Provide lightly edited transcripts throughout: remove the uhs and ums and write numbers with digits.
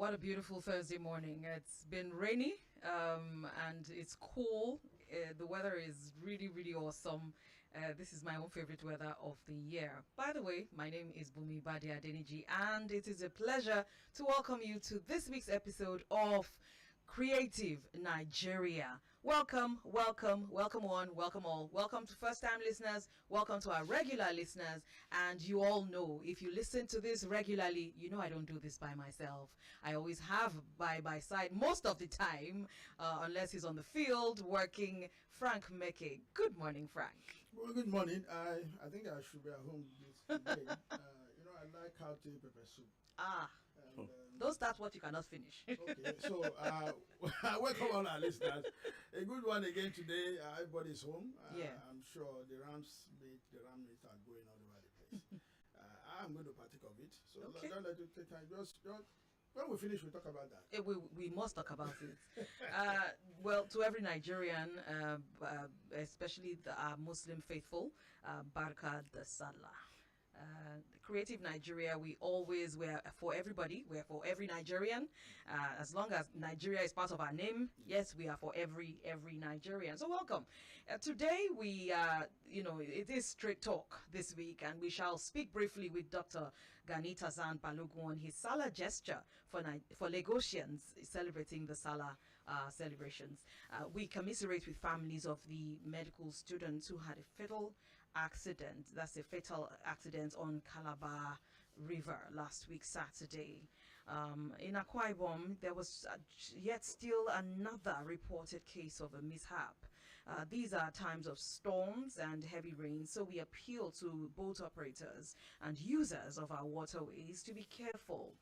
What a beautiful Thursday morning. It's been rainy and it's cool. The weather is really, really awesome. This is my own favorite weather of the year. By the way, my name is BADE, and it is a pleasure to welcome you to this week's episode of Creative Nigeria. Welcome, welcome, welcome one, welcome all. Welcome to first-time listeners, welcome to our regular listeners. And you all know, if you listen to this regularly, you know I don't do this by myself. I always have by my side most of the time, unless he's on the field working, Frank MEKE. Good morning, Frank. Well, good morning. I think I should be at home this today. I like cow tail pepper soup. That's what you cannot finish. Okay, so welcome all our listeners. A good one again today. Everybody's home. I'm sure the ram meat are going all over the place. I'm going to partake of it. So don't let it take time. Just when we finish, we'll talk about that. We must talk about it. Well, to every Nigerian, especially the Muslim faithful, Barka the Salah. The Creative Nigeria, we're for everybody. We're for every Nigerian. As long as Nigeria is part of our name, yes, we are for every Nigerian. So welcome. Today it is straight talk this week, and we shall speak briefly with Dr. Gani Tazan Balogun on his Salah gesture for Lagosians celebrating the Salah celebrations. We commiserate with families of the medical students who had a fatal accident. That's a fatal accident on Calabar River last week, Saturday. In Akwa Ibom, there was yet still another reported case of a mishap. These are times of storms and heavy rain, so we appeal to boat operators and users of our waterways to be careful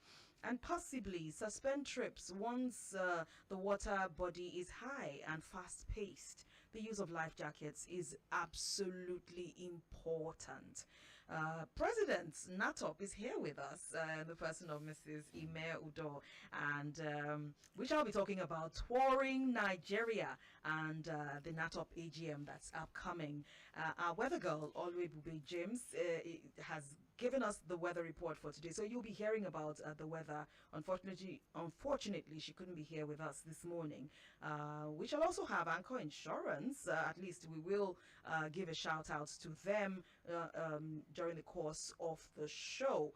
and possibly suspend trips once the water body is high and fast-paced. The use of life jackets is absolutely important. President Natop is here with us, the person of Mrs. Ime Udo, and we shall be talking about touring Nigeria and the Natop AGM that's upcoming. Our weather girl, Oluebube James, has given us the weather report for today, so you'll be hearing about the weather. Unfortunately, she couldn't be here with us this morning. We shall also have Anchor Insurance. At least we will give a shout out to them during the course of the show.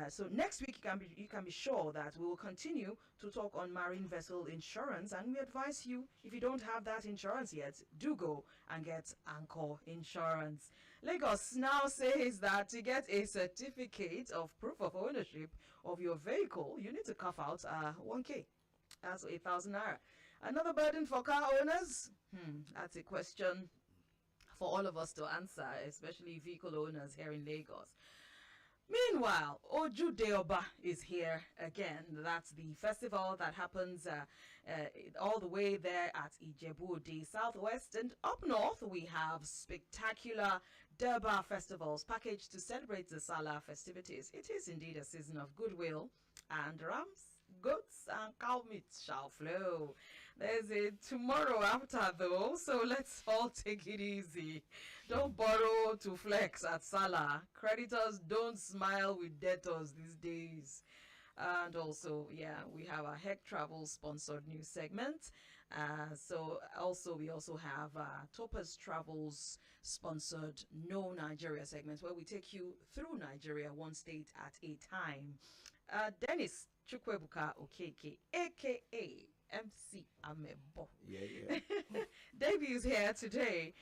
So next week you can be sure that we will continue to talk on marine vessel insurance, and we advise you, if you don't have that insurance yet, do go and get Anchor Insurance. Lagos now says that to get a certificate of proof of ownership of your vehicle, you need to cough out 1K. That's 8,000 naira. Another burden for car owners? That's a question for all of us to answer, especially vehicle owners here in Lagos. Meanwhile, Ojude Oba is here again. That's the festival that happens all the way there at Ijebu-Ode Southwest. And up north, we have spectacular Durbar festivals packaged to celebrate the Salah festivities. It is indeed a season of goodwill, and rams, goats, and cow meat shall flow. There's a tomorrow after, though, so let's all take it easy. Don't borrow to flex at Salah. Creditors don't smile with debtors these days. And also, we have a Heck Travel sponsored news segment. We also have Topaz Travels sponsored No Nigeria segment, where we take you through Nigeria one state at a time. Dennis Chukwebuka Okeke, aka MC Amebo. Debu's here today,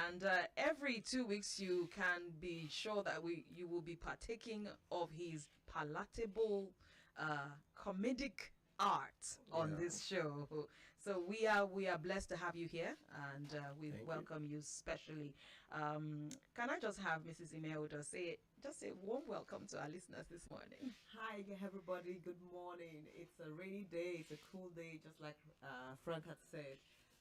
and every 2 weeks you can be sure that you will be partaking of his palatable comedic art on this show. So we are blessed to have you here, and we welcome you specially. Can I just have Mrs. Imelda say a warm welcome to our listeners this morning? Hi everybody, good morning. It's a rainy day, it's a cool day, just like Frank had said.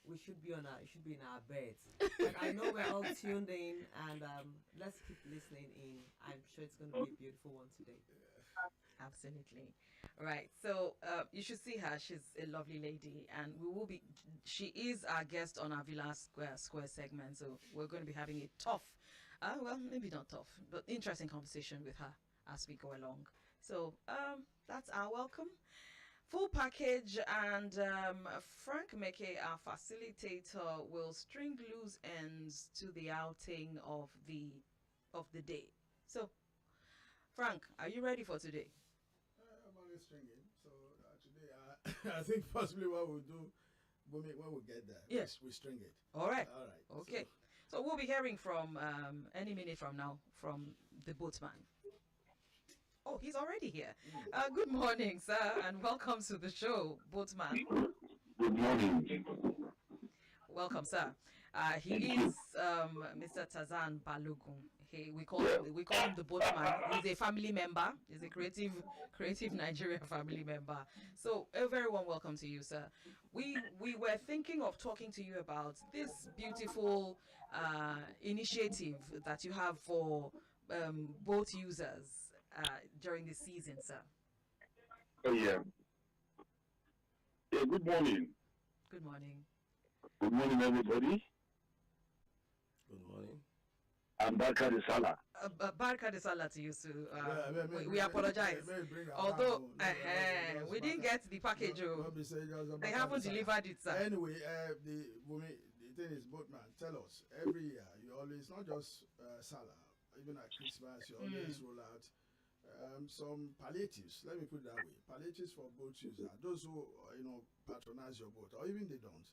We should be in our beds. But I know we're all tuned in, and let's keep listening in. I'm sure it's going to be a beautiful one today. Absolutely. Right. So you should see her. She's a lovely lady, and she is our guest on our Villa Square segment. So we're going to be having a tough, maybe not tough, but interesting conversation with her as we go along. So that's our welcome. Full package, and Frank MEKE, our facilitator, will string loose ends to the outing of the day. So, Frank, are you ready for today? I'm only stringing. So today, I think possibly what we'll do when we get there, yes, we string it. All right. All right. Okay. So we'll be hearing from any minute from now from the boatman. Oh, he's already here. Good morning, sir, and welcome to the show, boatman. Good morning. Welcome, sir. He is Mr. Tazan Balogun. We call him the boatman. He's a family member. He's a creative Nigerian family member. So a very warm welcome to you, sir. We were thinking of talking to you about this beautiful initiative that you have for boat users during the season, sir. Oh yeah. Yeah. Good morning. Good morning. Good morning, everybody. Good morning. I'm Barka de Sala. Barka de Sala to you, sir. We apologize. Although we didn't get the package, they haven't delivered it, sir. Anyway, the thing is, boatman, tell us every year you always, not just Salah, even at Christmas, you always roll out some palliatives. Let me put it that way: palliatives for boat users, those who patronize your boat, or even they don't.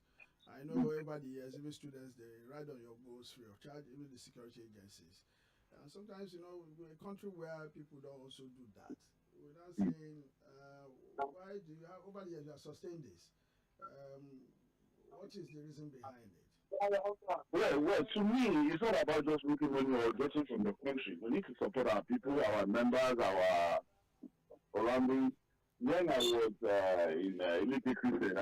I know everybody here, even students, they ride on your boats free of charge, even the security agencies. And sometimes, in a country where people don't also do that, we're not saying, why do you have, over the years, you have sustained this? What is the reason behind it? Well, to me, it's not about just making money or getting from the country. We need to support our people, our members, our surroundings. When I was in MEKE Christian,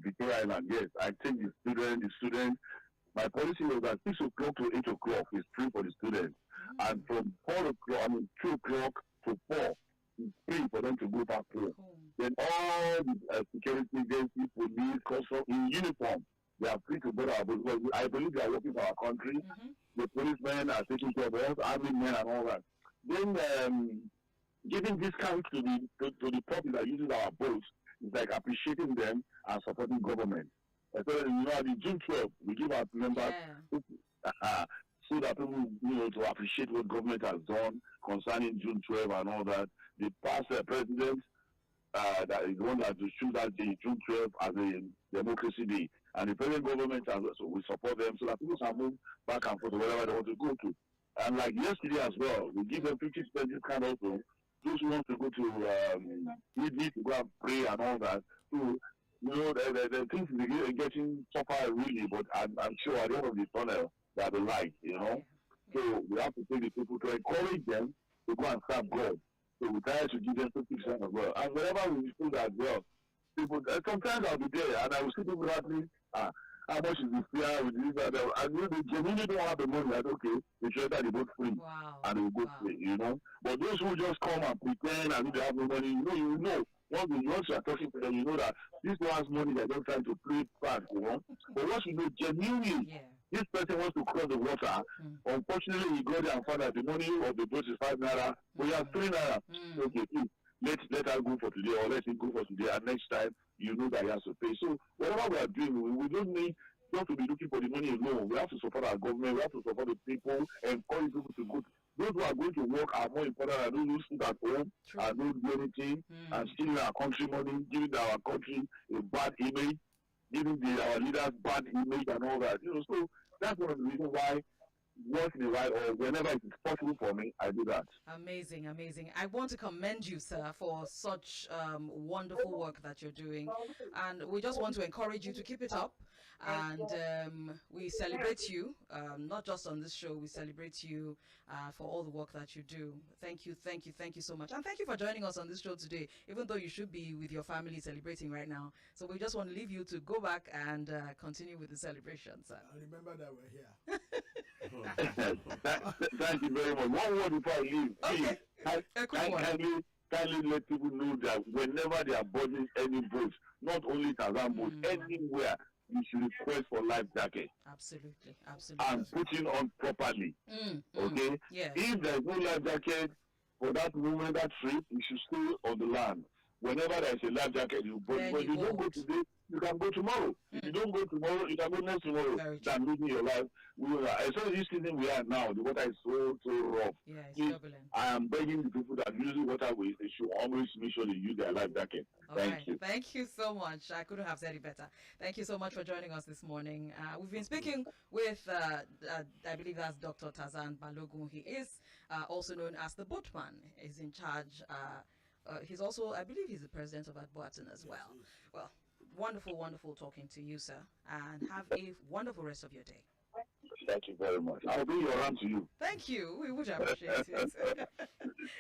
Victoria Island, yes, I take the student. My policy was that 6 o'clock to 8 o'clock is free for the students. And from 2 o'clock to 4 is free for them to go back home. Then all the security agencies, police, custom in uniform, they are free to go to our boat. Because I believe they are working for our country. The policemen are taking care of us, army men and all that. Then giving discounts to the public that uses our boats is like appreciating them and supporting government. So at the June 12th, we give our members so that people to appreciate what government has done concerning June 12 and all that. The past president that is the one that to choose that day, June 12 as a democracy day, and the present government has also, we support them so that people can move back and forth to wherever they want to go to. And like yesterday as well, we give them 50% discount also. Those who want to go to need to go and pray and all that. So, the things are getting tougher really, but I'm sure at the end of the tunnel they are the light, So we have to take the people to encourage them to go and serve God. So we try to give them 50% as well. And whenever we do that as well, people sometimes I'll be there and I will see people asking, how much is the fare with this and that. And they genuinely don't have the money. Like, okay, they should have the boat free. Wow. And they will go free, But those who just come and pretend and they have no money, you know. Once you are talking to them, you know that this one's money, they're just trying to play back, But once you know genuinely, this person wants to cross the water, unfortunately, he got there and found that the money of the boat is 5 naira, but you have 3 naira. Okay, please, let us go for today, or let him go for today, and next time, you know that he has to pay. So, whatever we are doing, we don't need not to be looking for the money alone. We have to support our government, we have to support the people, encourage people to go. Those who are going to work are more important than those who sit at home and don't do anything and stealing our country money, giving our country a bad image, giving our leaders bad image and all that. So that's one of the reasons why once in a while or whenever it is possible for me, I do that. Amazing. I want to commend you, sir, for such wonderful work that you're doing. And we just want to encourage you to keep it up. And we celebrate you, not just on this show, we celebrate you for all the work that you do. Thank you so much. And thank you for joining us on this show today, even though you should be with your family celebrating right now. So we just want to leave you to go back and continue with the celebrations. Remember that we're here. Thank you very much. One word before I leave. Okay. Please, kindly let people know that whenever they are boarding any boat, not only Tazan boat, anywhere, you should request for life jacket. Absolutely. And putting on properly. Okay? Yeah. If there's no life jacket, for that moment, that trip, you should stay on the land. Whenever there's a life jacket, you go. But if you don't go today, you can go tomorrow. If you don't go tomorrow, you can go next tomorrow. Than losing your life. Especially this season we are now, the water is so rough. Yeah, it's turbulent. I am begging the people that use waterways, they should always make sure they use their life jacket. Thank you. Thank you so much. I couldn't have said it better. Thank you so much for joining us this morning. We've been speaking with, I believe that's Dr. Tazan Balogun. He is also known as the boatman. He's in charge. He's also, I believe he's the president of Adboatin as well. Well, wonderful talking to you, sir. And have a wonderful rest of your day. Thank you very much. I'll bring your hand to you. Thank you. We would appreciate it.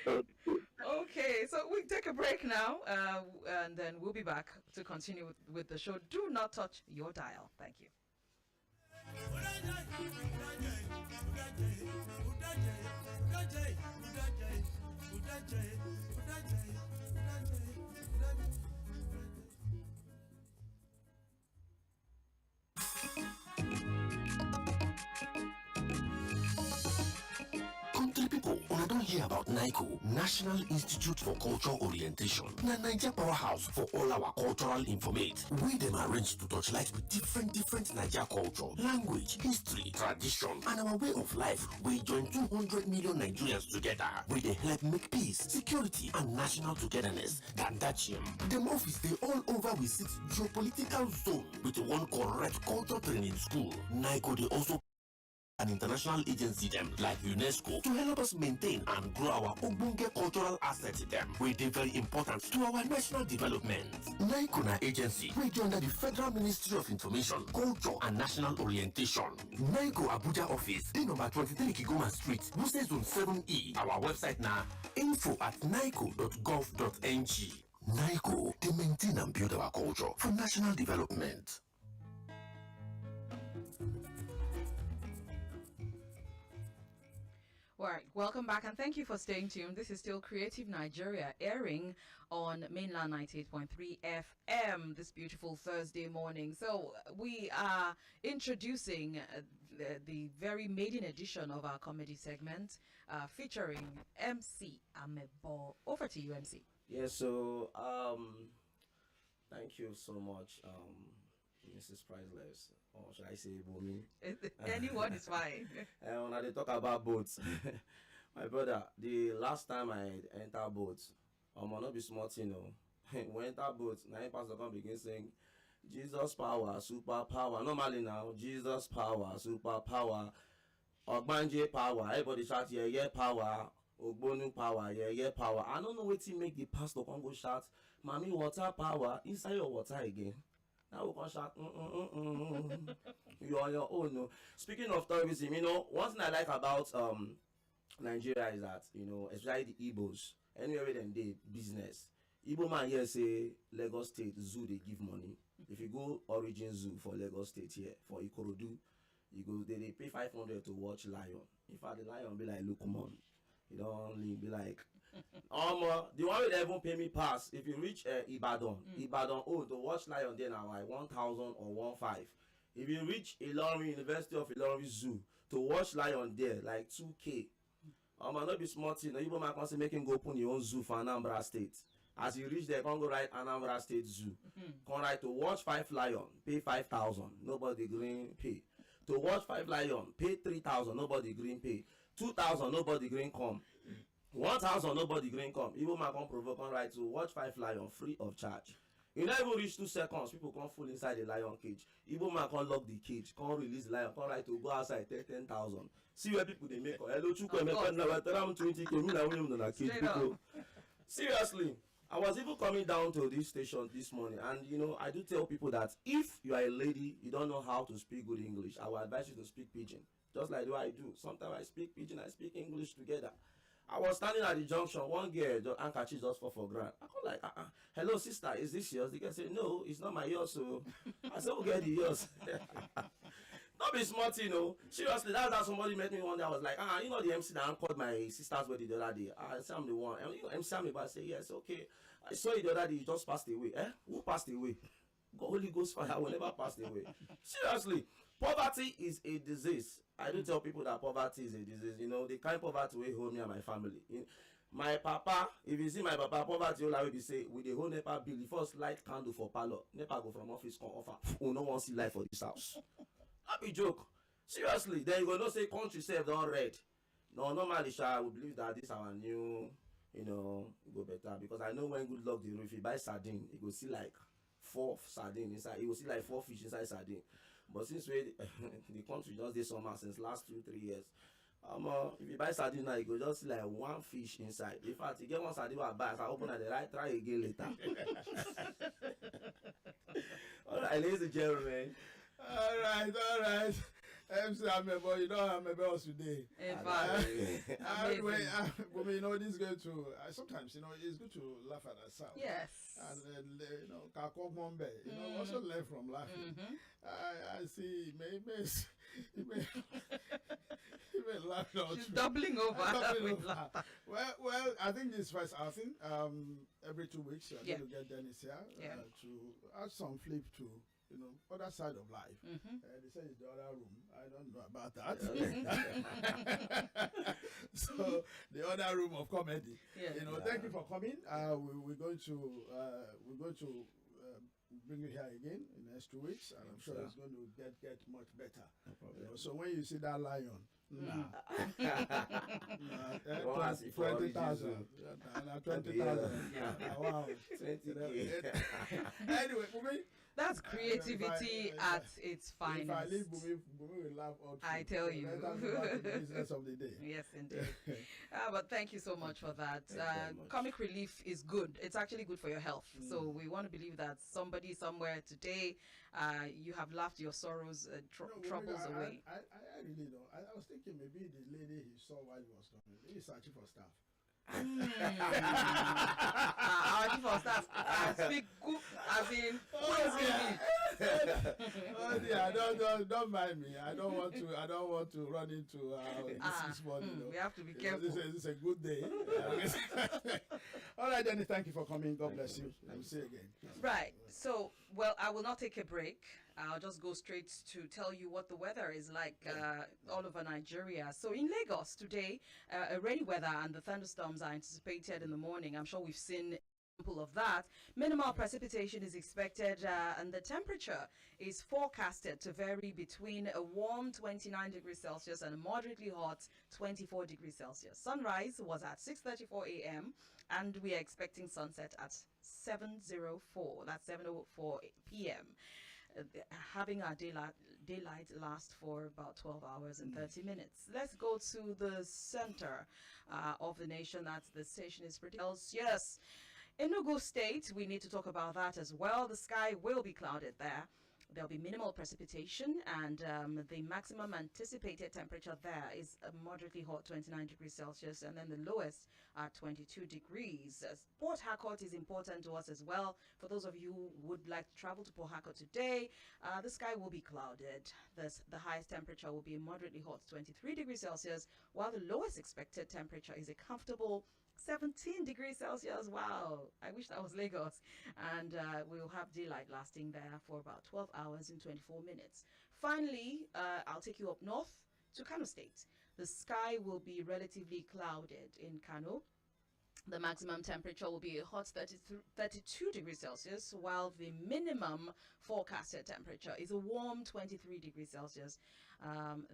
Okay, so we take a break now, and then we'll be back to continue with the show. Do not touch your dial. Thank you. Country people, una don hear about NICO, National Institute for Cultural Orientation. Na Naija powerhouse for all our cultural informate. We dem arrange to touchlight with different Naija culture, language, history, tradition, and our way of life. We join 200 million Nigerians together. We dey help make peace, security, and national togetherness. Dandachim. Dem office dey all over with 6 geopolitical zone with one correct culture training school. NICO dey also an international agency them like UNESCO to help us maintain and grow our ogbonge cultural assets them. We dey very important to our national development. NICO na agency wey dey under the Federal Ministry of Information, Culture and National Orientation. NICO Abuja office dey number 23 Kigoma Street, Wuse Zone 7E. Our website na info@nico.gov.ng. NICO dey maintain and build our culture for national development. All right, welcome back and thank you for staying tuned. This is still Creative Nigeria airing on mainland 98.3 FM this beautiful Thursday morning. So we are introducing the very maiden edition of our comedy segment featuring MC Amebo. Over to you, MC. Yeah, so thank you so much, Mrs. Priceless. Or should I say BUNMI? Anyone is fine. When I talk about boats, my brother, the last time I enter boats, I might not be smart, you know. When I enter boats, now pastor come begin saying, Jesus power, super power. Normally now, Jesus power, super power. Ogbanje power. Everybody shout, yeah, power. Ogbonu power, yeah, power. I don't know what to make the pastor come go shout, Mommy, water power, inside your water again. Now we can shout, you are on your own. No. Speaking of tourism, you know, one thing I like about Nigeria is that, you know, especially the Igbos, anywhere where them they business. Igbo man here say Lagos State Zoo they give money. If you go Origin Zoo for Lagos State here, for Ikorodu, you go they pay 500 to watch lion. In fact, the lion be like, look, come on. You don't be like, the one will even pay me pass. If you reach Ibadan, Ibadan, to watch lion there now like 1,000 or 1,500. If you reach Ilorin, University of Ilorin Zoo, to watch lion there like 2K. Not be smart, you know, even man can say make him go open your own zoo for Anambra State. As you reach there, can go write Anambra State Zoo. Can write to watch 5 lion, pay 5,000. Nobody green pay. To watch 5 lion, pay 3,000. Nobody green pay. 2,000. Nobody green come. 1,000 nobody green come. Even man come provoke on right to watch 5 lion free of charge. You never even reach 2 seconds, people come full inside the lion cage. Even man can lock the cage, can't release the lion, can't right to go outside 10,000. See where people they make. Hello, Chukwu, I'm 20 cage. People. Seriously, I was even coming down to this station this morning, and you know, I do tell people that if you are a lady, you don't know how to speak good English, I will advise you to speak pidgin. Just like the way I do. Sometimes I speak pidgin, I speak English together. I was standing at the junction, one girl, the handkerchief just fall for ground. I call like, hello sister, is this yours? The girl said, no, it's not my yours. So I said, we'll get the yours. Don't be smart, you know. Seriously, that's how somebody met me one day. I was like, you know the MC that called my sister's wedding the other day. I said, I'm the one. And you know, MC me, but I said, yes, okay. I saw you the other day, you just passed away. Who passed away? God, Holy Ghost fire will never pass away. Seriously, poverty is a disease. I do tell people that poverty is a disease. You know, the kind of poverty will hold me and my family. My papa, if you see my papa, poverty all I will be say, with the whole NEPA bill, the first light candle for parlor, NEPA go from office, come offer, who no one see light for this house. Not be joke. Seriously, then you go know say country self don red. No, normally, I would believe that this our new, go better. Because I know when good luck, if you buy sardine, you go see like 4 sardine inside. You will see like 4 fish inside sardine. But since the country just did summer since last 2-3 years, if you buy sardine now, you go just see like 1 fish inside. In fact, you get one sardine I buy, I open at the right, try again later. All right, ladies and gentlemen. All right. MC Amebo, you know Amebo today. Anyway, this is going to sometimes it's good to laugh at ourselves. Yes. And also learn from laughing. I see. Maybe you may laugh. She's doubling over. Well, I think this first outing. Every 2 weeks, you're going to get Dennis here to add some flip to. Other side of life. They say it's the other room. I don't know about that. So the other room of comedy. Thank you for coming. We're going to bring you here again in the next 2 weeks, and I'm sure it's going to get much better. No so when you see that lion, 20,000. 20,000. Wow. Anyway, that's creativity at its finest. If I leave Bumi will laugh all through. I tell you. That's the business of the day. Yes, indeed. But thank you so much for that. Comic relief is good. It's actually good for your health. So we want to believe that somebody somewhere today, you have laughed your sorrows, troubles away. I really don't. I was thinking maybe the lady he saw while he was coming, maybe he's searching for staff. For staff, speak good, as in, oh dear, don't mind me. I don't want to run into this morning. We have to be careful. This is a good day. All right, Jenny, thank you for coming. God bless you. We'll see you again. Right. So, I will not take a break. I'll just go straight to tell you what the weather is like all over Nigeria. So in Lagos today, rainy weather and the thunderstorms are anticipated in the morning. I'm sure we've seen example of that. Minimal precipitation is expected and the temperature is forecasted to vary between a warm 29 degrees Celsius and a moderately hot 24 degrees Celsius. Sunrise was at 6:34 a.m. and we are expecting sunset at 7:04. That's 7:04 p.m. Having our daylight last for about 12 hours and 30 minutes. Let's go to the center of the nation. That's the station is pretty else. Yes. Enugu State, we need to talk about that as well. The sky will be clouded there. There'll be minimal precipitation and the maximum anticipated temperature there is a moderately hot 29 degrees Celsius and then the lowest at 22 degrees. Port Harcourt is important to us as well. For those of you who would like to travel to Port Harcourt today, the sky will be clouded. The highest temperature will be a moderately hot 23 degrees Celsius, while the lowest expected temperature is a comfortable 17 degrees Celsius. Wow, I wish that was Lagos. And we'll have daylight lasting there for about 12 hours and 24 minutes. Finally, I'll take you up north to Kano State. The sky will be relatively clouded in Kano. The maximum temperature will be a hot 32 degrees Celsius, while the minimum forecasted temperature is a warm 23 degrees Celsius.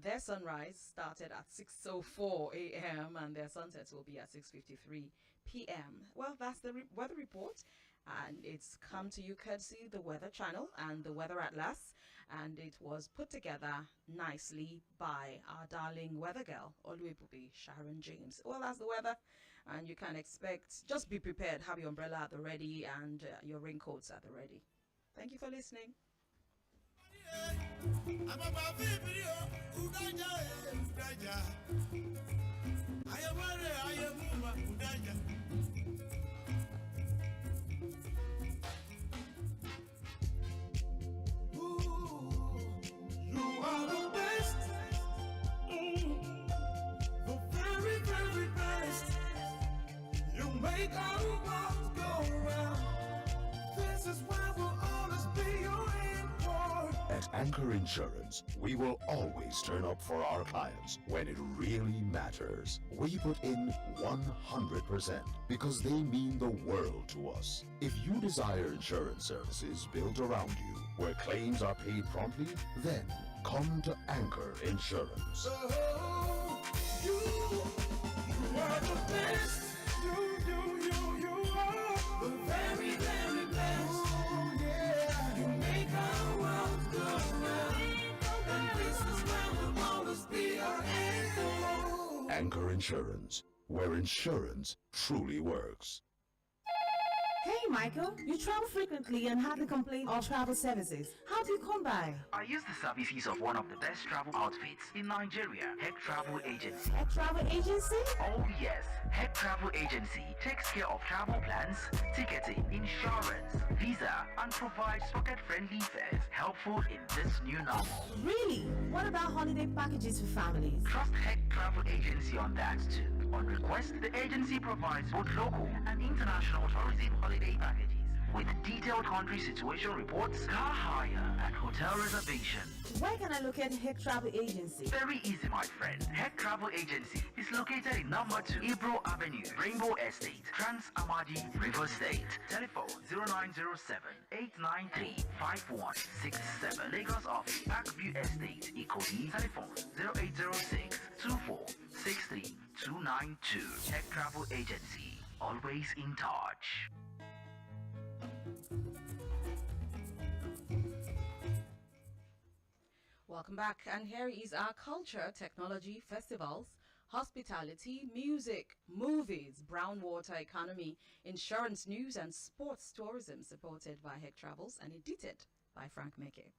Their sunrise started at 6:04 a.m. and their sunsets will be at 6:53 p.m. Well, that's the weather report, and it's come to you courtesy the Weather Channel and the Weather Atlas, and it was put together nicely by our darling weather girl, Oluwabubi Sharon James. Well, that's the weather, and you can expect, just be prepared, have your umbrella at the ready and your raincoats at the ready. Thank you for listening. You are the best, the very, very best. You make our world go round. This is why we'll always be your anchor. At Anchor Insurance, we will always turn up for our clients when it really matters. We put in 100% because they mean the world to us. If you desire insurance services built around you, where claims are paid promptly, then come to Anchor Insurance. Oh, you are the best. You are the very, very best. Oh, yeah. You make our world go round. And this is where we'll always be our anchor. Anchor Insurance, where insurance truly works. Hey, Michael, you travel frequently and hardly complain of travel services. How do you come by? I use the services of one of the best travel outfits in Nigeria, Heck Travel Agency. A travel agency? Oh yes, Heck Travel Agency takes care of travel plans, ticketing, insurance, visa, and provides pocket-friendly fares helpful in this new normal. Really? What about holiday packages for families? Trust Heck Travel Agency on that too. On request, the agency provides both local and international tourism holiday packages with detailed country situation reports, car hire, and hotel reservation. Where can I locate Heck Travel Agency? Very easy, my friend. Heck Travel Agency is located in number 2, Ibro Avenue, Rainbow Estate, Trans Amadi, River State. Telephone 0907-893-5167. Lagos office, Parkview Estate, Ikoti. Telephone 0806-2463-292. Heck Travel Agency, always in touch. Welcome back, and here is our culture, technology, festivals, hospitality, music, movies, brown water economy, insurance news, and sports tourism, supported by Heck Travels and edited by Frank MEKE.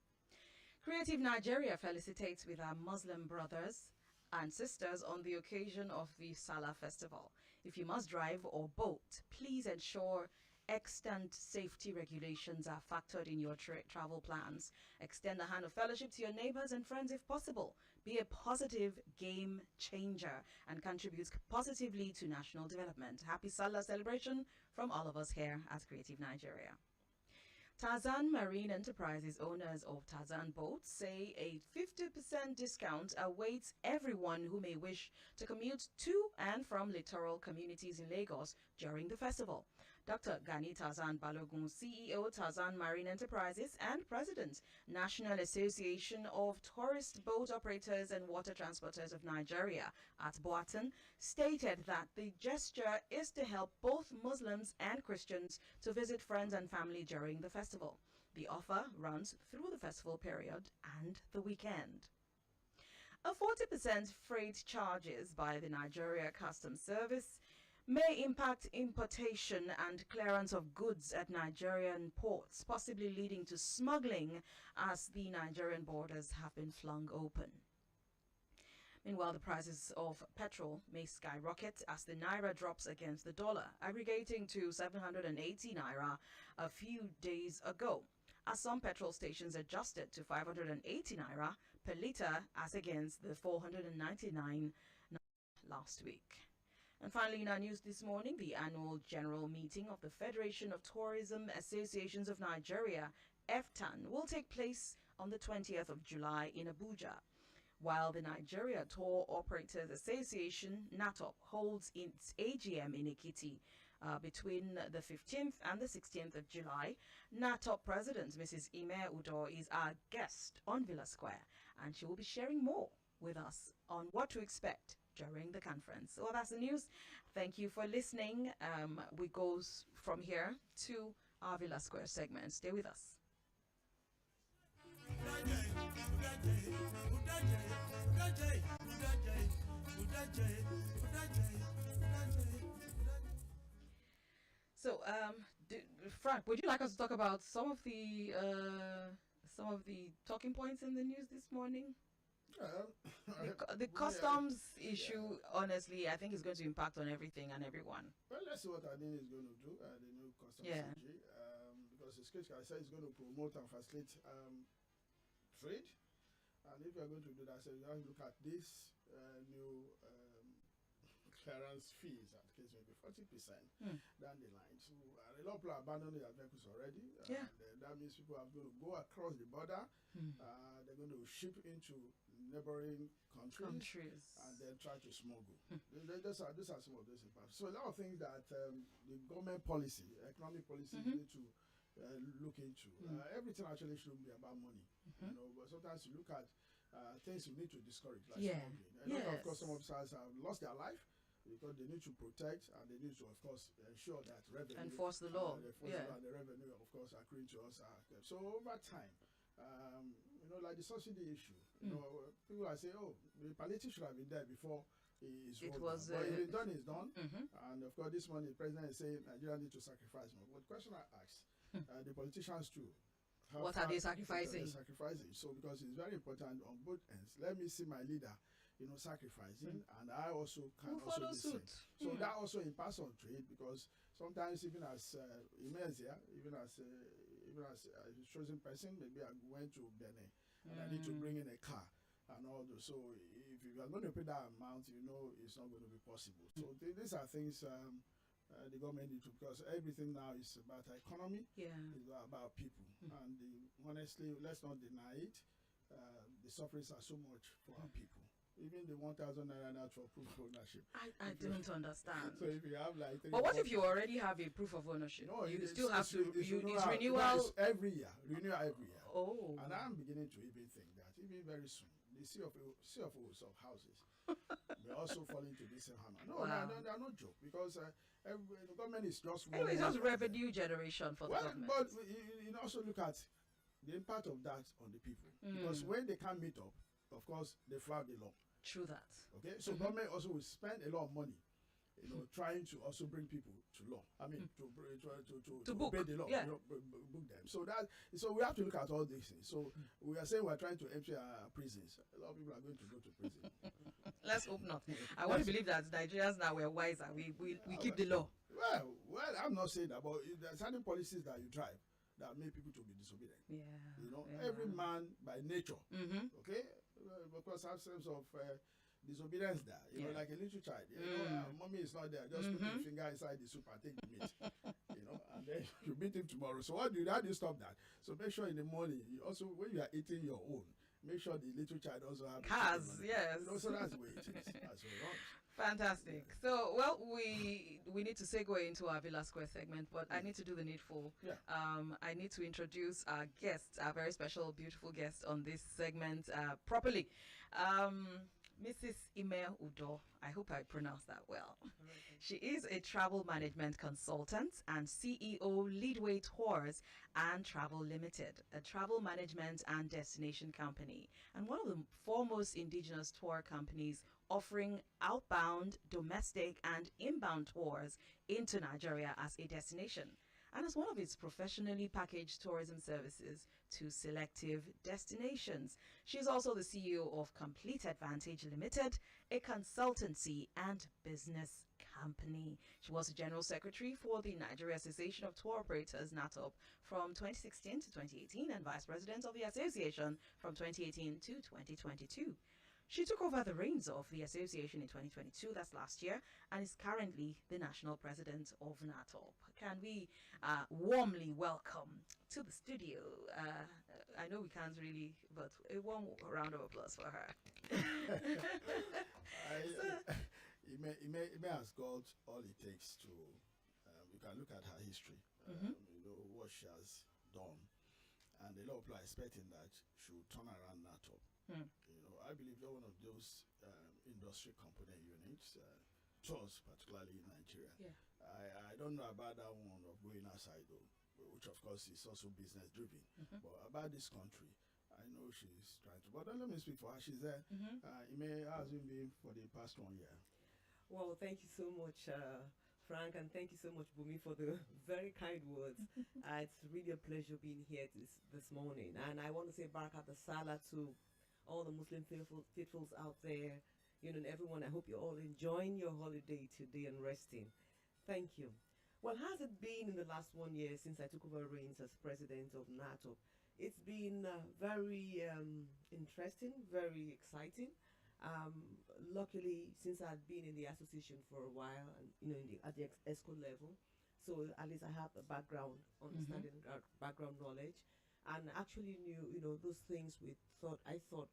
Creative Nigeria felicitates with our Muslim brothers and sisters on the occasion of the Salah festival. If you must drive or boat, please ensure extant safety regulations are factored in your travel plans. Extend a hand of fellowship to your neighbors and friends if possible. Be a positive game changer and contribute positively to national development. Happy Salah celebration from all of us here at Creative Nigeria. Tarzan Marine Enterprises, owners of Tarzan Boats, say a 50% discount awaits everyone who may wish to commute to and from littoral communities in Lagos during the festival. Dr. Gani Tarzan Balogun, CEO, Tarzan Marine Enterprises and President, National Association of Tourist Boat Operators and Water Transporters of Nigeria at Boatin, stated that the gesture is to help both Muslims and Christians to visit friends and family during the festival. The offer runs through the festival period and the weekend. A 40% freight charges by the Nigeria Customs Service may impact importation and clearance of goods at Nigerian ports, possibly leading to smuggling as the Nigerian borders have been flung open. Meanwhile, the prices of petrol may skyrocket as the naira drops against the dollar, aggregating to 780 naira a few days ago, as some petrol stations adjusted to 580 naira per litre as against the 499 last week. And finally, in our news this morning, the annual general meeting of the Federation of Tourism Associations of Nigeria, FTAN, will take place on the 20th of July in Abuja, while the Nigeria Tour Operators Association, NATOP, holds its AGM in Ekiti between the 15th and the 16th of July. NATOP President Mrs. Ime Udo is our guest on Villa Square, and she will be sharing more with us on what to expect during the conference. Well, that's the news. Thank you for listening. We go from here to our Villa Square segment. Stay with us. So, Frank, would you like us to talk about some of the talking points in the news this morning? The customs issue, honestly, I think is going to impact on everything and everyone. Well, let's see what Adin is going to do, the new customs strategy, because it's going to promote and facilitate trade. And if you're going to do that, so you have to look at this new clearance fees at case maybe 40% down the line. So a lot of people are abandoning their vehicles already. Yeah. And that means people are going to go across the border. They're going to ship into neighboring countries. And then try to smuggle. Those are some of those impacts. So a lot of things that the government policy, economic policy, need to look into. Everything actually shouldn't be about money, you know. But sometimes you look at things you need to discourage, like smuggling. A lot of custom officers have lost their life because they need to protect and they need to, of course, ensure that revenue enforce the law. And the revenue, of course, accruing to us are kept. So over time, you know, like the subsidy issue, you know, people are saying, oh, the palliative should have been there before it was but if it's done, it's done. And of course, this morning the president is saying Nigeria need to sacrifice more. But the question I ask, the politicians too, what are they sacrificing? So because it's very important on both ends. Let me see my leader, you know, sacrificing, and I also can also do the same. So that also impacts on trade, because sometimes even as even as a chosen person, maybe I went to Benin and I need to bring in a car and all those. So if you are going to pay that amount, you know it's not going to be possible. So these are things the government need to, because everything now is about economy. It's about people. And honestly, let's not deny it. The sufferings are so much for our people. Even the 1,000 naira now for proof of ownership. I don't understand. So if you have like, but what if you already have a proof of ownership? No, you still have to. It's renewal every year. Renewal every year. Oh. And I'm beginning to even think that even very soon, the CFOs of houses may also fall into this same hammer. No, they are not joke, because the government is just one. Anyway, it's just revenue generation for the government. But you also look at the impact of that on the people, because when they can't meet up, of course, they flout the law. True that. Okay, so government also will spend a lot of money, you know, trying to also bring people to law. I mean, to obey the law, you know, book them. So we have to look at all these things. So we are saying we are trying to empty our prisons. A lot of people are going to go to prison. Let's hope not. I want to believe that Nigerians now we're wiser. We keep the law. Well, I'm not saying that, but there are certain policies that you drive that make people to be disobedient. You know, every man by nature, okay, because have sense of disobedience there. You know, like a little child. You know, mommy is not there. Just put your finger inside the soup and take the meat. You know, and then you beat him tomorrow. So how do you stop that? So make sure in the morning, you also, when you are eating your own, make sure the little child also has. Yes. You know, so that's the way it is. That's what it runs. Fantastic. So, well, we need to segue into our Villa Square segment, but I need to do the needful. I need to introduce our guest, our very special, beautiful guest on this segment properly. Mrs. Ime Udo, I hope I pronounced that well. She is a travel management consultant and CEO, Leadway Tours and Travel Limited, a travel management and destination company, and one of the foremost indigenous tour companies offering outbound, domestic, and inbound tours into Nigeria as a destination, and as one of its professionally packaged tourism services to selective destinations. She's also the CEO of Complete Advantage Limited, a consultancy and business company. She was the General Secretary for the Nigeria Association of Tour Operators, NATOP, from 2016 to 2018, and Vice President of the Association from 2018 to 2022. She took over the reins of the association in 2022, that's last year, and is currently the national president of NATOP. Can we warmly welcome to the studio, I know we can't really, but a warm round of applause for her. Ime has got all it takes to, you can look at her history, you know, what she has done, and a lot of people are expecting that she will turn around NATOP. You know, I believe you're one of those industry component units, tours, particularly in Nigeria. I don't know about that one of going outside though, which of course is also business driven. But about this country, I know she's trying to. But let me speak for her. She's there. Ime, how has it been for the past 1 year? Well, thank you so much, Frank, and thank you so much, BUNMI, for the very kind words. It's really a pleasure being here this morning. And I want to say Barakat Salah to all the Muslim faithfuls out there, you know, and everyone. I hope you're all enjoying your holiday today and resting. Thank you. Well, has it been in the last 1 year since I took over reins as president of NATO? It's been very interesting, very exciting. Luckily, since I've been in the association for a while, and at the ESCO level, so at least I have a background understanding, background knowledge, and actually knew those things I thought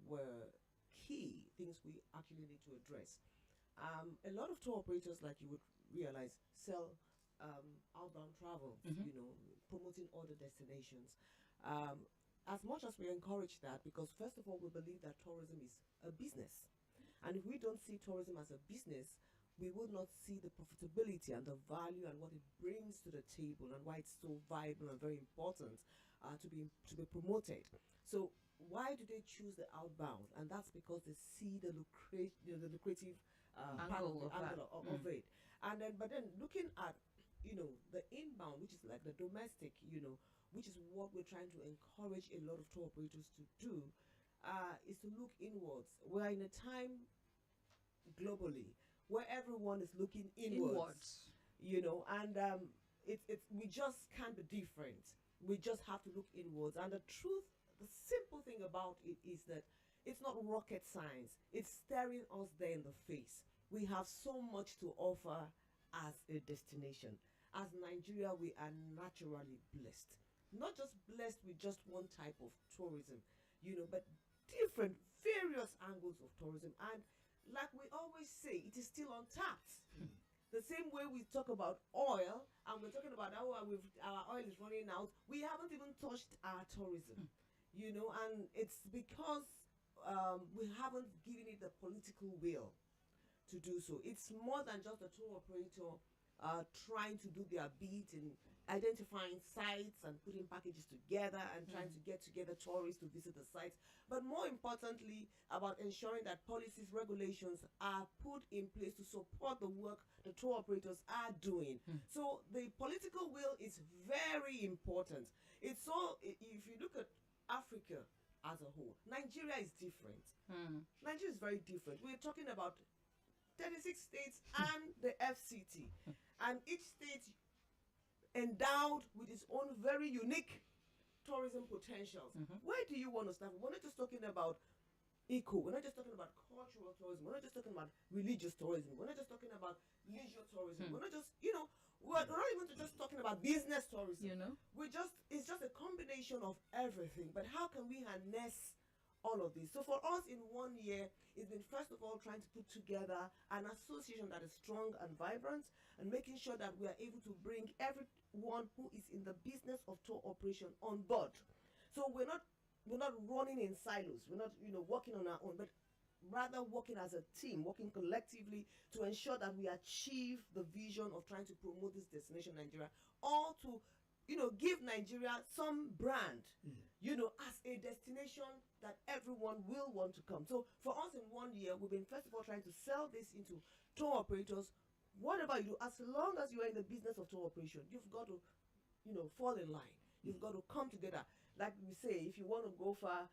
were key things we actually need to address. A lot of tour operators, like you would realize, sell outbound travel, promoting other destinations. As much as we encourage that, because first of all, we believe that tourism is a business. And if we don't see tourism as a business, we will not see the profitability and the value and what it brings to the table and why it's so viable and very important to be promoted. So why do they choose the outbound? And that's because they see the lucrative Angle of it. And then, but then looking at the inbound, which is like the domestic, which is what we're trying to encourage a lot of tour operators to do, is to look inwards. We're in a time globally where everyone is looking inwards. And we just can't be different. We just have to look inwards. And the simple thing about it is that it's not rocket science. It's staring us there in the face. We have so much to offer as a destination. As Nigeria, we are naturally blessed. Not just blessed with just one type of tourism, but different, various angles of tourism. And like we always say, it is still untapped. The same way we talk about oil, and we're talking about how our oil is running out, we haven't even touched our tourism, and it's because we haven't given it the political will to do so. It's more than just a tour operator trying to do their bit in identifying sites and putting packages together and trying to get together tourists to visit the sites, but more importantly about ensuring that policies, regulations are put in place to support the work the tour operators are doing. So the political will is very important. It's so, if you look at Africa as a whole, Nigeria is different. Nigeria is very different. We're talking about 36 states and the FCT, and each state endowed with its own very unique tourism potentials. Where do you want to start? We're not just talking about eco, we're not just talking about cultural tourism, we're not just talking about religious tourism, we're not just talking about leisure tourism, we're not just, we're not even just talking about business tourism. It's just a combination of everything. But how can we harness all of this? So for us in 1 year, it's been first of all trying to put together an association that is strong and vibrant, and making sure that we are able to bring everyone who is in the business of tour operation on board. So we're not running in silos. We're not working on our own, but rather working as a team, working collectively to ensure that we achieve the vision of trying to promote this destination Nigeria, or to give Nigeria some brand, as a destination that everyone will want to come. So for us in 1 year, we've been first of all trying to sell this into tour operators. Whatever you do, as long as you are in the business of tour operation, you've got to, fall in line. You've got to come together. Like we say, if you want to go far,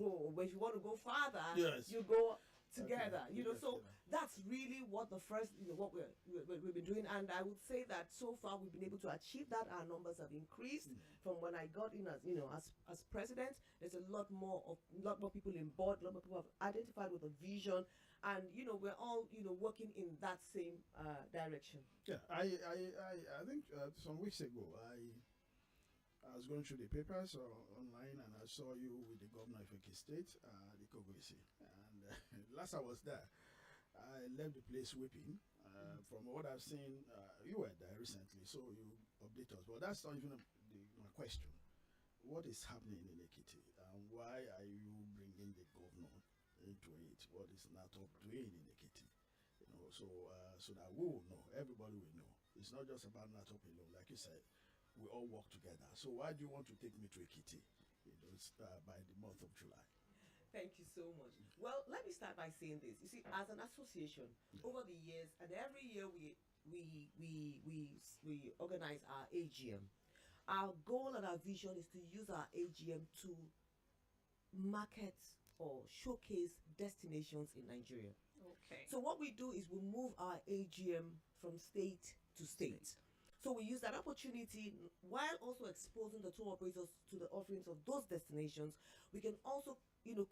go. But if you want to go farther, you go together. So that's really what the first, what we've been doing. And I would say that so far we've been able to achieve that. Our numbers have increased from when I got in as president. There's a lot more people in board. A lot more people have identified with a vision, and we're all working in that same direction. Yeah, I think some weeks ago I was going through the papers online, and I saw you with the governor of Ekiti State, the Kogwesi. And last I was there, I left the place weeping. From what I've seen, you were there recently, so you update us. But that's not even my question. What is happening in Ekiti, and why are you bringing the governor into it? What is NATOP doing in Ekiti? So that we will know, everybody will know. It's not just about NATOP alone, like you said. We all work together. So why do you want to take me to Ekiti by the month of July? Thank you so much. Well, let me start by saying this. You see, as an association, over the years, and every year we organize our AGM. Our goal and our vision is to use our AGM to market or showcase destinations in Nigeria. Okay. So what we do is we move our AGM from state to state. So we use that opportunity while also exposing the tour operators to the offerings of those destinations. We can also,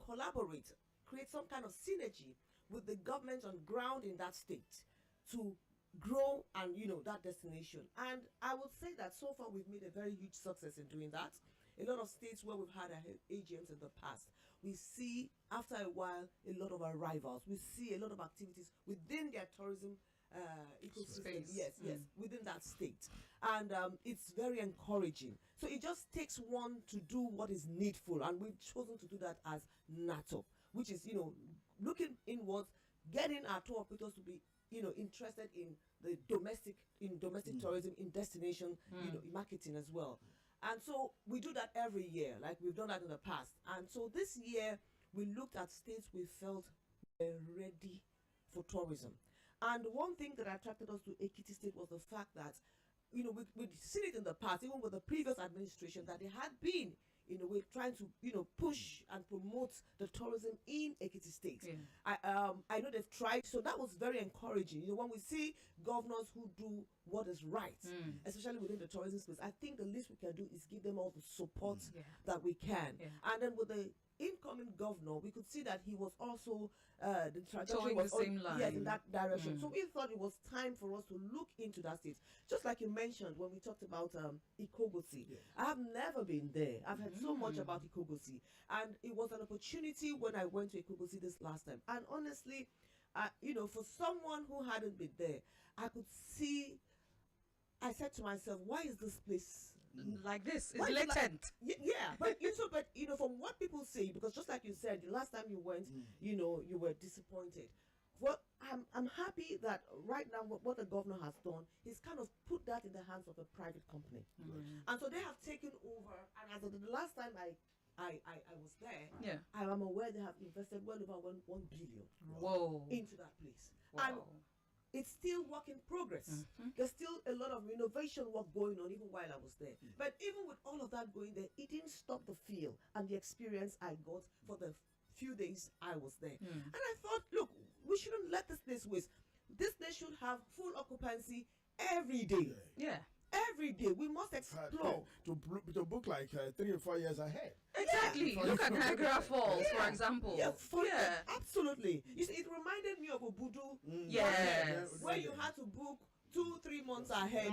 collaborate, create some kind of synergy with the government on ground in that state to grow and that destination. And I would say that so far we've made a very huge success in doing that. A lot of states where we've had our AGMs in the past, we see after a while a lot of arrivals. We see a lot of activities within their tourism ecosystem. Yes, within that state. And it's very encouraging. So it just takes one to do what is needful. And we've chosen to do that as NATO, which is, looking inwards, getting our tour operators to be, interested in the domestic tourism, in destination, marketing as well. And so we do that every year, like we've done that in the past. And so this year, we looked at states we felt were ready for tourism. And one thing that attracted us to Ekiti State was the fact that, we'd seen it in the past, even with the previous administration, that they had been, in a way, trying to, push and promote the tourism in Ekiti State. Yeah. I know they've tried, so that was very encouraging. When we see governors who do what is right, especially within the tourism space, I think the least we can do is give them all the support that we can. Yeah. And then with the incoming governor, we could see that he was also the trajectory was the same line. Yes, in that direction. So we thought it was time for us to look into that state. Just like you mentioned when we talked about Ikogosi. Yeah. I have never been there. I've heard so much about Ikogosi, and it was an opportunity when I went to Ikogosi this last time. And honestly, for someone who hadn't been there, I could see. I said to myself, why is this place like this? It's latent. Yeah, but from what people say, because just like you said, the last time you went, you were disappointed. Well, I'm happy that right now what the governor has done, he's kind of put that in the hands of a private company, and so they have taken over. And as of the last time I was there, I am aware they have invested well over 1 billion into that place. And it's still work in progress. There's still a lot of renovation work going on even while I was there. But even with all of that going there, it didn't stop the feel and the experience I got for the few days I was there. And I thought, look, we shouldn't let this place waste. This place should have full occupancy every day. Yeah. Every day. We must explore. To book like 3 or 4 years ahead. Exactly. Look at Niagara Falls, for example. Absolutely. You see, it reminded me of Obudu. Where you had to book 2-3 months ahead.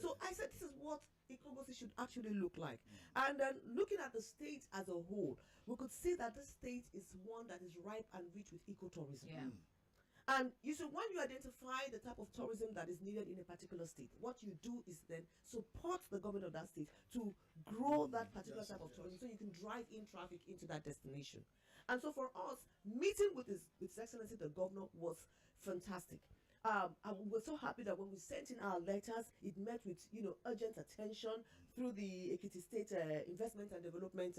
So I said, this is what Ikogosi should actually look like. And then looking at the state as a whole, we could see that this state is one that is ripe and rich with ecotourism. And you see, when you identify the type of tourism that is needed in a particular state, what you do is then support the government of that state to grow that particular type of tourism so you can drive in traffic into that destination. And so for us, meeting with His Excellency the Governor was fantastic. We're so happy that when we sent in our letters, it met with urgent attention through the Ekiti State Investment and Development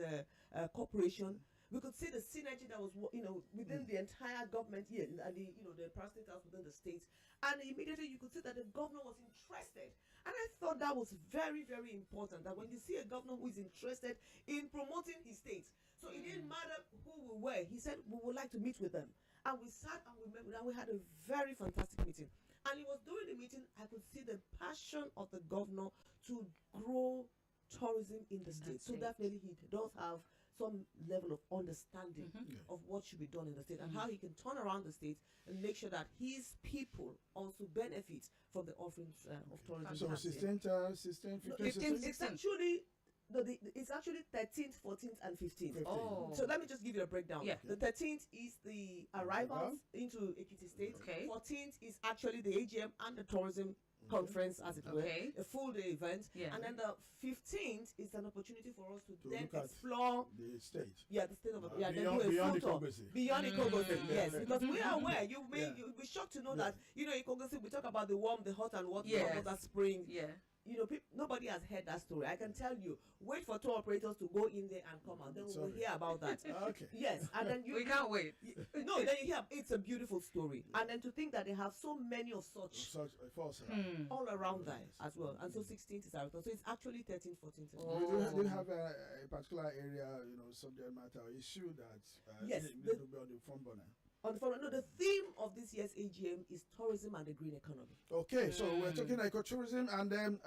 Corporation. We could see the synergy that was within the entire government here and the prostate house within the state, and immediately you could see that the governor was interested. And I thought that was very, very important, that when you see a governor who is interested in promoting his state, so it didn't matter who we were, he said we would like to meet with them. And we sat and we met with them. We had a very fantastic meeting. And it was during the meeting I could see the passion of the governor to grow tourism in the state. So definitely he does have some level of understanding of what should be done in the state and how he can turn around the state and make sure that his people also benefit from the offerings of tourism. So 16th, 15th, 16th? It's actually 13th, 14th, and 15th. So let me just give you a breakdown. The 13th is the arrivals into Ekiti State. 14th is actually the AGM and the tourism conference, as it were, a full day event. And then the 15th is an opportunity for us to then explore the state. The state of beyond Ikogosi. Beyond Ikogosi, yes, because we are aware. You'll be shocked to know that Ikogosi. We talk about the warm, the hot, and what that spring. Nobody has heard that story. I can tell you. Wait for tour operators to go in there and come out. Then we'll hear about that. Yes, and then we can't wait. No, then you hear it's a beautiful story, and then to think that they have so many of such all around there as well. And so 16th is our so it's actually 13th, 14th. Do you have a particular area, subject matter issue that needs to be on the front burner? The theme of this year's AGM is tourism and the green economy. Okay, so we're talking ecotourism, and then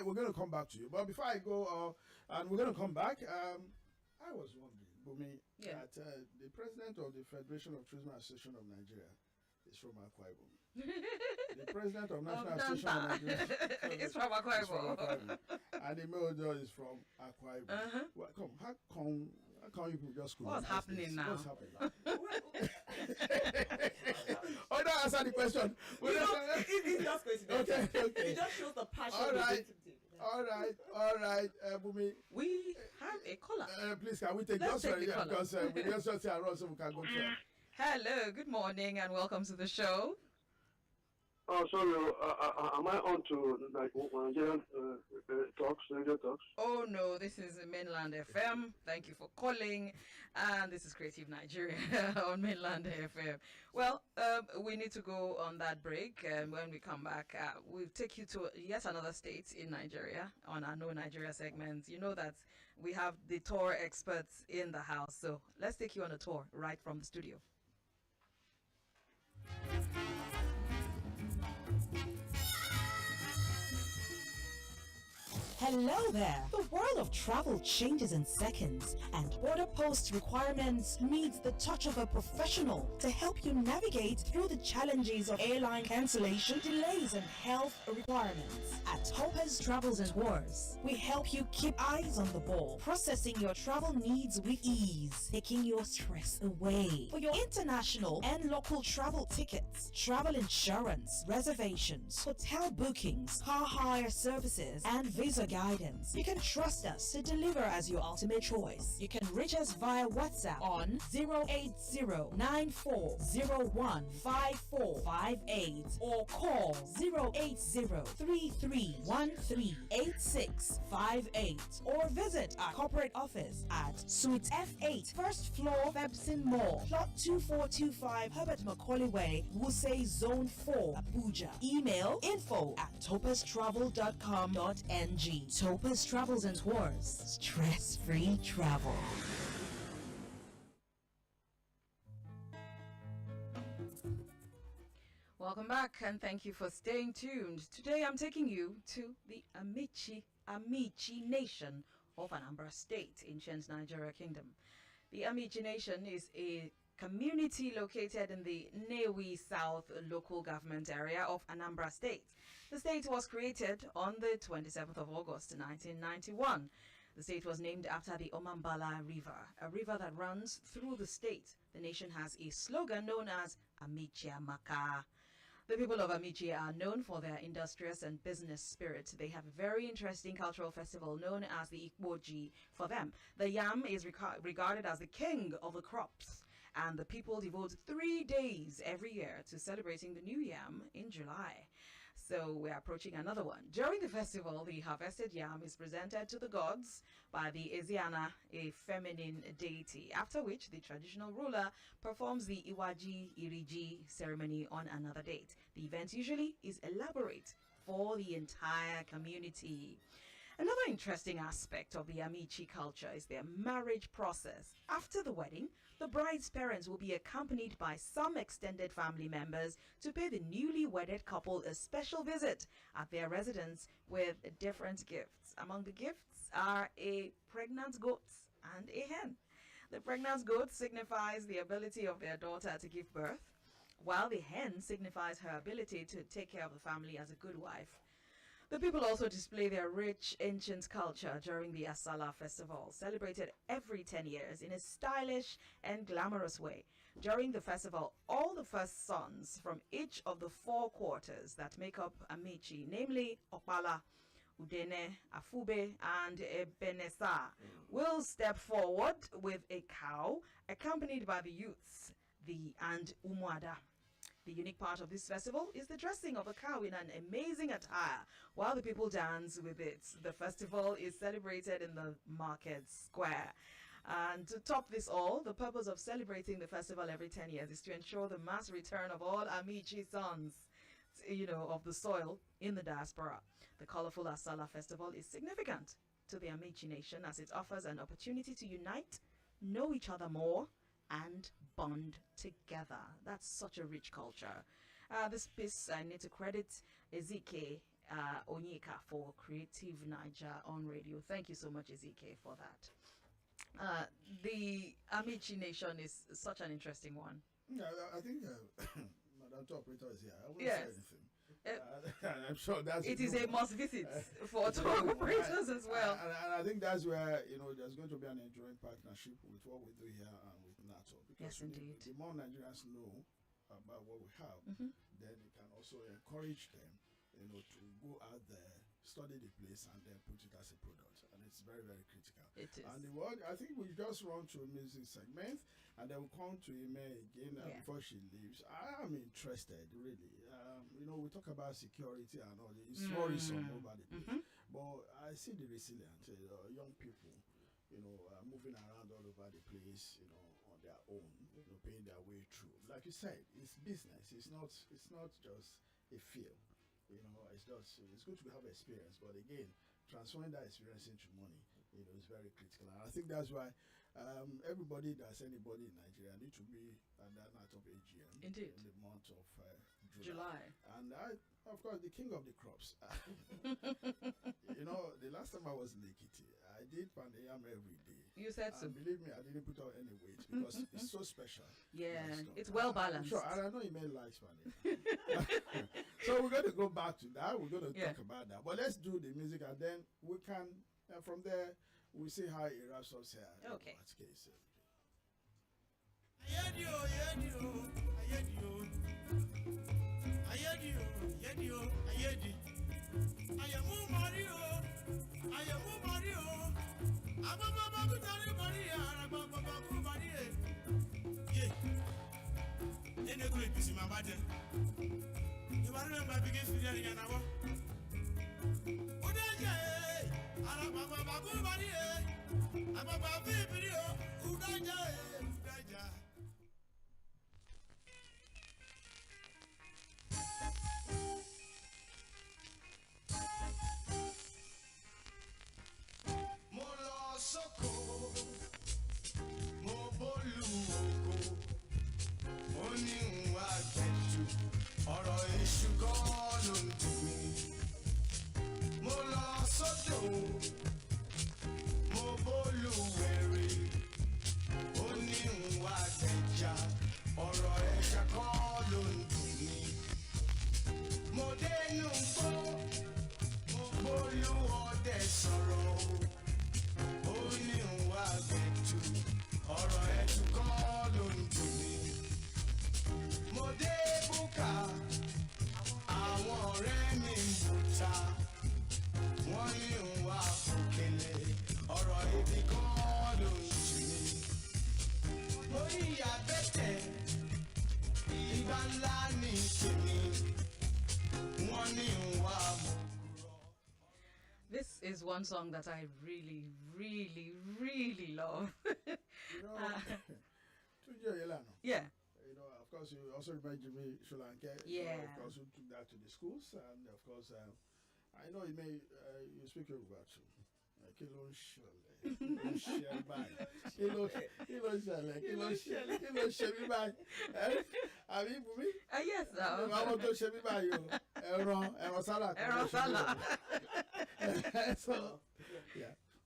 we're going to come back to you. But before I go, and we're going to come back, I was wondering, Bumi, Yeah. that the president of the Federation of Tourism Association of Nigeria is from Akwa Ibom. The president of National Association of Nigeria is from Akwa is from Ibom. Akwa Ibom. And the mayor is from Akwa Ibom. Well, how come you people just What's happening now? What's happening? Oh, no, answer the question. It's just coincidental. Okay. It just shows the passion. All right, Bumi. We have a caller. Please, can we take Let's just take the caller. because we just say around so we can go through. Hello, good morning, and welcome to the show. Oh, sorry. Am I on to Nigerian radio talks? Oh no, this is Mainland FM. Thank you for calling, and this is Creative Nigeria on Mainland FM. Well, we need to go on that break, and when we come back, we'll take you to yet another state in Nigeria on our Know Nigeria segment. You know that we have the tour experts in the house, so let's take you on a tour right from the studio. Hello there. The world of travel changes in seconds, and Border Post Requirements needs the touch of a professional to help you navigate through the challenges of airline cancellation, delays, and health requirements. At Topaz Travels and Tours, we help you keep eyes on the ball, processing your travel needs with ease, taking your stress away. For your international and local travel tickets, travel insurance, reservations, hotel bookings, car hire services, and visa guidance, you can trust us to deliver as your ultimate choice. You can reach us via WhatsApp on 08094015458 or call 08033138658 or visit our corporate office at Suite F8, first floor, Febson Mall, plot 2425 Herbert Macaulay Way, Wuse Zone 4, Abuja. Email info@topastravel.com.ng. Topaz Travels and Tours. Stress-free travel. Welcome back, and thank you for staying tuned. Today I'm taking you to the Amici Nation of Anambra State, ancient Nigeria Kingdom. The Amici Nation is a community located in the Nnewi South local government area of Anambra State. The state was created on the 27th of August 1991. The state was named after the Omambala River, a river that runs through the state. The nation has a slogan known as Amici Amaka. The people of Amici are known for their industrious and business spirit. They have a very interesting cultural festival known as the Ikboji. For them, the yam is regarded as the king of the crops, and the people devote 3 days every year to celebrating the new yam in July. So we're approaching another one. During the festival, the harvested yam is presented to the gods by the Eziana, a feminine deity, after which the traditional ruler performs the Iwaji Iriji ceremony on another date. The event usually is elaborate for the entire community. Another interesting aspect of the Amici culture is their marriage process. After the wedding, the bride's parents will be accompanied by some extended family members to pay the newly wedded couple a special visit at their residence with different gifts. Among the gifts are a pregnant goat and a hen. The pregnant goat signifies the ability of their daughter to give birth, while the hen signifies her ability to take care of the family as a good wife. The people also display their rich ancient culture during the Asala festival, celebrated every 10 years in a stylish and glamorous way. During the festival, all the first sons from each of the 4 quarters that make up Amici, namely Okpala, Udene, Afube, and Ebenesa, will step forward with a cow accompanied by the youths, and Umuada. The unique part of this festival is the dressing of a cow in an amazing attire while the people dance with it. The festival is celebrated in the market square. And to top this all, the purpose of celebrating the festival every 10 years is to ensure the mass return of all Amici sons, of the soil in the diaspora. The colorful Asala festival is significant to the Amici nation as it offers an opportunity to unite, know each other more, and bond together. That's such a rich culture. This piece, I need to credit Ezike Onyeka for Creative Naija on radio. Thank you so much, Ezike, for that. The Amici Nation is such an interesting one. Yeah, I think Madam Top Operator is here. I won't Yes. say anything. I'm sure that's It is a must visit for tour operators as well. And I think that's where there's going to be an enduring partnership with what we do here and with NATO. Because Yes, indeed. the more Nigerians know about what we have, then it can also encourage them, to go out there, study the place, and then put it as a product. And it's very, very critical. It is. And the word, I think we just run to a music segment, and then we'll come to Ime again before she leaves. I am interested, really. We talk about security and all this. It's worrisome over the place. But I see the resilience. Young people, moving around all over the place, on their own, paying their way through. Like you said, it's business. It's not just a field. It's good to have experience, but again, transferring that experience into money, is very critical. And I think that's why anybody in Nigeria need to be at that night of AGM. Indeed. In the month of July. And of course, the king of the crops. The last time I was in Ekiti, I did Panayam every day. You said so. And believe me, I didn't put on any weight because it's so special. Yeah, it's well balanced. Sure, and I know Email likes Panayam. So we're going to go back to that. We're going to talk about that. But let's do the music, and then we can, from there, we'll see how it wraps up here. Okay. This is one song that I really, really, really love. Yeah. Of course, you also remember me Sri Lanka. Yeah. Of course, you took that to the schools, and of course, I know you speak Yoruba too. Kí ló ń ṣe mí báyìí? Àbí Bùnmi? Yes, sir. Àwọn tó ṣe mí báyìí o, ẹran sálà. Ẹran sálà.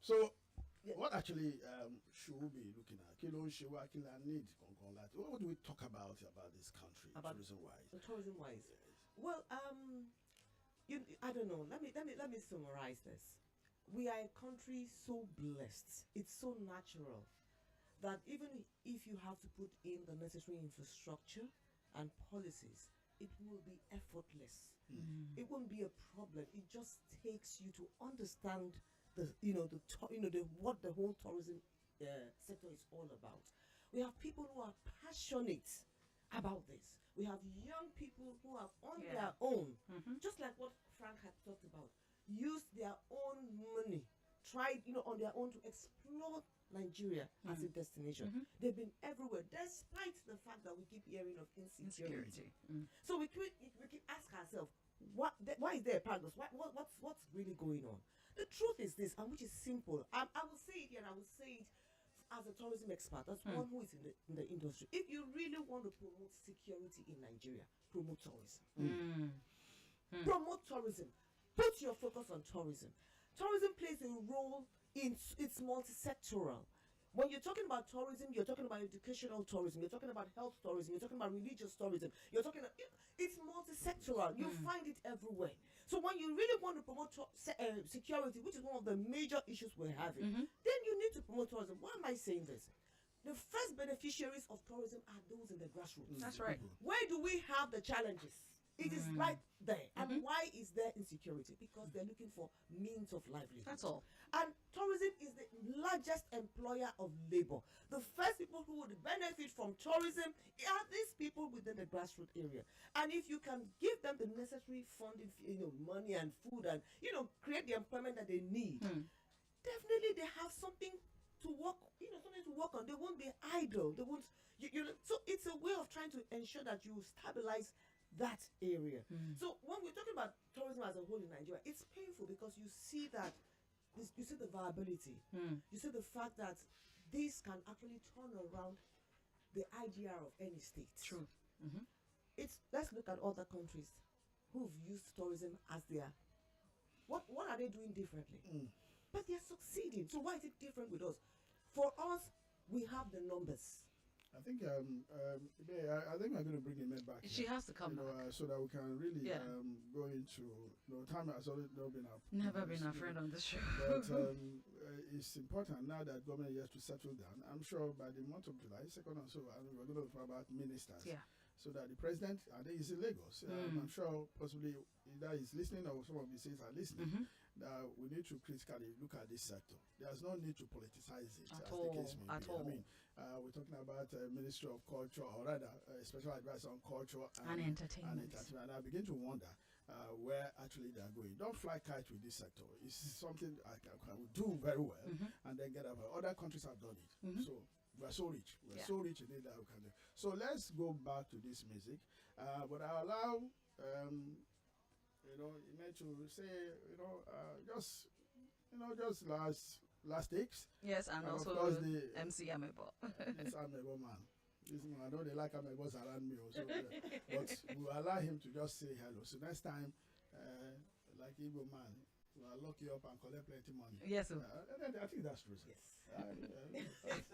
So, what actually should we be looking at? Kí ló ń ṣe wá, kí la need kankan láti. What do we talk about this country, tourism-wise? Tourism-wise. Well, I don't know. Let me summarize this. We are a country so blessed. It's so natural that even if you have to put in the necessary infrastructure and policies, it will be effortless. It won't be a problem. It just takes you to understand what the whole tourism sector is all about. We have people who are passionate about this. We have young people who are on their own, just like what Frank had talked about. Used their own money, tried, on their own to explore Nigeria as a destination. They've been everywhere, despite the fact that we keep hearing of insecurity. So we keep ask ourselves, why is there a paradox? What's really going on? The truth is this, and which is simple. I will say it here, and I will say it as a tourism expert, as one who is in the industry. If you really want to promote security in Nigeria, promote tourism. Promote tourism. Put your focus on tourism. Tourism plays a role it's multi-sectoral. When you're talking about tourism, you're talking about educational tourism, you're talking about health tourism, you're talking about religious tourism, you're talking about, it's multi-sectoral. You find it everywhere. So when you really want to promote security, which is one of the major issues we're having, then you need to promote tourism. Why am I saying this? The first beneficiaries of tourism are those in the grassroots. That's right. Where do we have the challenges? It is right there. And why is there insecurity? Because they're looking for means of livelihood. That's all. And tourism is the largest employer of labor. The first people who would benefit from tourism are these people within the grassroots area. And if you can give them the necessary funding, money and food, and create the employment that they need, definitely they have something to work, something to work on. They won't be idle. They won't. So it's a way of trying to ensure that you stabilize that area. So when we're talking about tourism as a whole in Nigeria, it's painful because you see that you see the viability. You see the fact that this can actually turn around the IGR of any state. True. Let's look at other countries who've used tourism as their what are they doing differently? But they're succeeding. So why is it different with us? For us, we have the numbers. I think I think I'm going to bring Ime back. She has to come back. So that we can really go into. Time has always not been our never been a friend on the show. But it's important now that government has to settle down. I'm sure by the month of July, second or so, we're going to talk about ministers. Yeah. So that the president, I think he's in Lagos. I'm sure possibly either he's listening or some of the states are listening. We need to critically look at this sector. There's no need to politicize it, at as all, the case may at be. all. I mean, we're talking about Ministry of Culture, or rather, special advisor on culture and entertainment. And I begin to wonder where actually they're going. Don't fly kite with this sector. It's something I can do very well and then get up. Other countries have done it. So we're so rich. We're so rich in it that we can do. So let's go back to this music. But I allow Ime to say, just last takes. Yes, and also of course the MC Amebo. This Amebo man. I know they like Amebos around me also, but we'll allow him to just say hello. So next time, like Igbo man, we'll lock you up and collect plenty money. Yes, sir. I think that's true. Yes.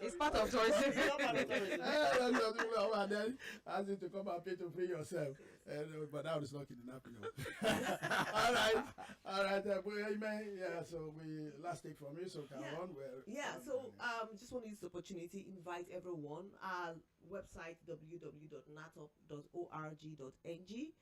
It's part of tourism. And then ask you to come and pay to free yourself. But that is not kidnapping. All right. So we last take from you. So can on. So just want to use the opportunity invite everyone. Our website www.natop.org.ng.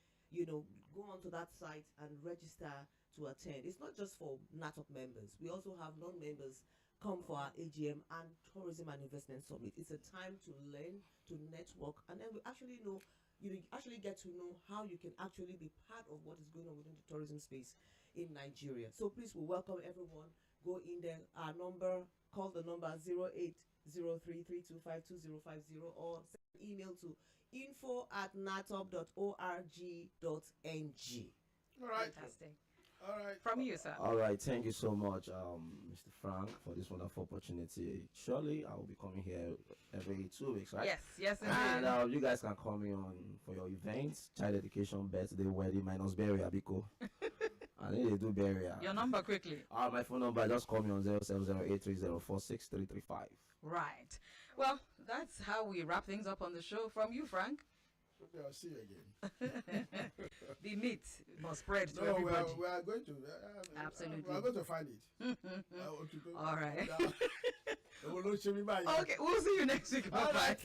Go onto that site and register to attend. It's not just for NATOP members. We also have non-members come for our AGM and Tourism and Investment Summit. It's a time to learn, to network, and then we actually know, you actually get to know how you can actually be part of what is going on within the tourism space in Nigeria. So please, we welcome everyone. Go in there. Our number, call the number 080332525050 or send an email to info@natop.org.ng. All right. Fantastic. All right. From you, sir. All right, thank you so much, Mr. Frank, for this wonderful opportunity. Surely I will be coming here every 2 weeks, right? Yes, And you guys can call me on for your events, child education, birthday, wedding, minus burial, Biko. I need to do burial. Your number quickly. My phone number, just call me on 070830463335. Right. Well, that's how we wrap things up on the show. From you, Frank. I'll see you again. The meat must spread to everybody. We are going to. Absolutely. We are going to find it. All right. Okay, Okay, we'll see you next week. Bye-bye.